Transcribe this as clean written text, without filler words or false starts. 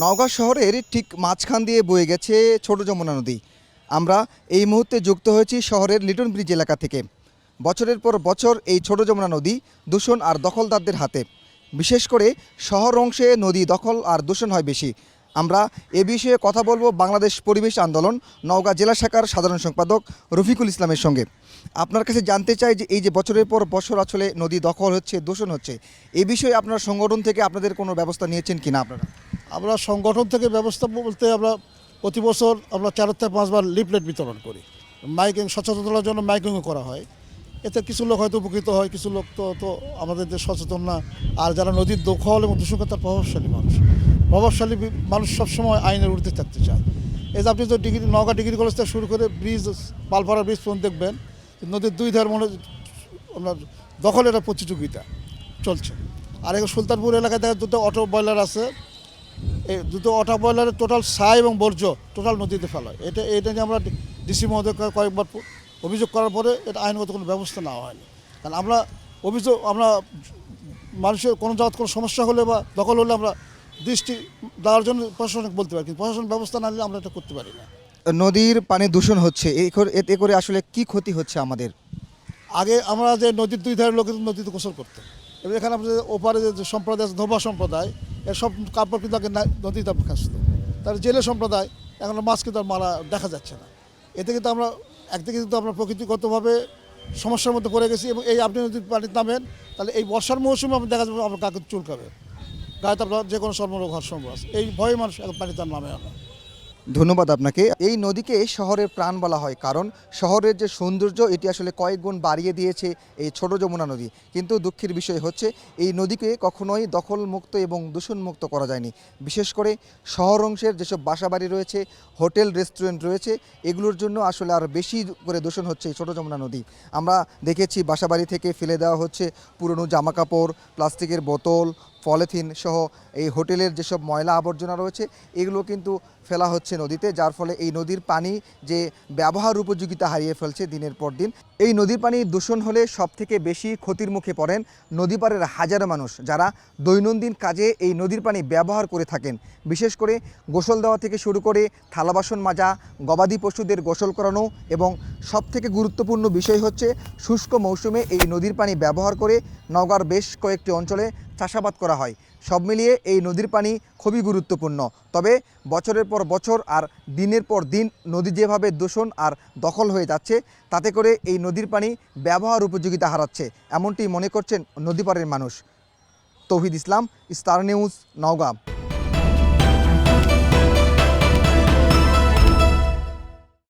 নওগাঁ শহরের ঠিক মাঝখান দিয়ে বয়ে গেছে ছোট যমুনা নদী। আমরা এই মুহূর্তে যুক্ত হয়েছি শহরের লিটন ব্রিজ এলাকা থেকে। বছরের পর বছর এই ছোট যমুনা নদী দূষণ আর দখলদারদের হাতে। বিশেষ করে শহর অংশে নদী দখল আর দূষণ হয় বেশি। আমরা এ বিষয়ে কথা বলবো বাংলাদেশ পরিবেশ আন্দোলন নওগাঁ জেলা শাখার সাধারণ সম্পাদক রফিকুল ইসলামের সঙ্গে। আপনার কাছে জানতে চাই যে এই যে বছরের পর বছর আসলে নদী দখল হচ্ছে, দূষণ হচ্ছে, এই বিষয়ে আপনার সংগঠন থেকে আপনাদের কোনো ব্যবস্থা নিয়েছেন কিনা আপনারা? আমরা সংগঠন থেকে ব্যবস্থা বলতে আমরা প্রতি বছর আমরা 4 থেকে 5 বার লিফলেট বিতরণ করি। মাইকিং সচেতনতার জন্য মাইকিংও করা হয়। এতে কিছু লোক হয়তো উপকৃত হয়, কিছু লোক তো আমাদের যে সচেতন না। আর যারা নদীর দখল এবং দূষণ তার প্রভাবশালী মানুষ সবসময় আইনের ঊর্ধ্বে থাকতে চায়। এই যে আপনি তো নওগাঁ ডিগ্রি কলেজ থেকে শুরু করে ব্রিজ, পালপাড়া ব্রিজ পর্যন্ত দেখবেন নদীর দুই ধার আপনার দখলের একটা প্রতিযোগিতা চলছে। আর এখানে সুলতানপুর এলাকায় দেখা দুটো অটো বয়লার আছে। এই দুটো অটো বয়লারের টোটাল ছাই এবং বর্জ্য টোটাল নদীতে ফেলা হয়। এটা নিয়ে আমরা ডিসি মহোদয় কয়েকবার অভিযোগ করার পরে এটা আইনগত কোনো ব্যবস্থা নেওয়া হয়নি। কারণ আমরা মানুষের কোনো জায়গায় কোনো সমস্যা হলে বা দখল হলে আমরা দৃষ্টি দেওয়ার জন্য প্রশাসনিক বলতে পারি, কিন্তু প্রশাসন ব্যবস্থা না নিলে আমরা এটা করতে পারি না। নদীর পানি দূষণ হচ্ছে, এতে করে আসলে কি ক্ষতি হচ্ছে আমাদের? আগে আমরা যে নদীর দুই ধারে লোকে নদীতে গোসল করতো, এবং এখানে আমাদের ওপারে যে সম্প্রদায় আছে ধোবা সম্প্রদায়, এর সব কাপড় কিন্তু আগে নদীতে খাসত। তার জেলে সম্প্রদায় এখন মাছ কিন্তু আর মারা দেখা যাচ্ছে না। এতে কিন্তু আমরা একদিকে কিন্তু আমরা প্রকৃতিগতভাবে সমস্যার মধ্যে পড়ে গেছি। এবং এই আপনি যদি পানিতে নামেন তাহলে এই বর্ষার মৌসুমে আপনি দেখা যাবে আপনার কাকে চুলকাবে, গায়ে আপনার যে কোনো চর্মরোগ হওয়ার সম্ভব আছে। এই ভয়ে মানুষ এখন পানিতে নামে না। ধন্যবাদ আপনাকে। এই নদীকে শহরের প্রাণ বলা হয়, কারণ শহরের যে সৌন্দর্য এটি আসলে কয়েক গুণ বাড়িয়ে দিয়েছে এই ছোট যমুনা নদী। কিন্তু দুঃখের বিষয় হচ্ছে এই নদীকে কখনোই দখলমুক্ত এবং দূষণমুক্ত করা যায়নি। বিশেষ করে শহর অংশের যেসব বাসাবাড়ি রয়েছে, হোটেল রেস্টুরেন্ট রয়েছে, এগুলোর জন্য আসলে আর বেশি করে দূষণ হচ্ছে এই ছোট যমুনা নদী। আমরা দেখেছি বাসাবাড়ি থেকে ফেলে দেওয়া হচ্ছে পুরনো জামাকাপড়, প্লাস্টিকের বোতল, পলিথিন সহ এই হোটেলের যেসব ময়লা আবর্জনা রয়েছে এগুলো কিন্তু ফেলা হচ্ছে নদীতে, যার ফলে এই নদীর পানি যে ব্যবহার উপযোগিতা হারিয়ে ফেলছে দিনের পর দিন। এই নদীর পানি দূষণ হলে সবথেকে বেশি ক্ষতির মুখে পড়েন নদীপাড়ের হাজারো মানুষ, যারা দৈনন্দিন কাজে এই নদীর পানি ব্যবহার করে থাকেন। বিশেষ করে গোসল দেওয়া থেকে শুরু করে থালা বাসন মাজা, গবাদি পশুদের গোসল করানো, এবং সবথেকে গুরুত্বপূর্ণ বিষয় হচ্ছে শুষ্ক মৌসুমে এই নদীর পানি ব্যবহার করে নওগাঁর বেশ কয়েকটি অঞ্চলে চাষাবাদ করা হয়। সব মিলিয়ে এই নদীর পানি খুবই গুরুত্বপূর্ণ। তবে বছরের পর বছর আর দিনের পর দিন নদী যেভাবে দূষণ আর দখল হয়ে যাচ্ছে, তাতে করে এই নদীর পানি ব্যবহার উপযোগিতা হারাচ্ছে, এমনটি মনে করছেন নদীপাড়ের মানুষ। তৌহিদ ইসলাম, স্টার নিউজ, নওগাঁ।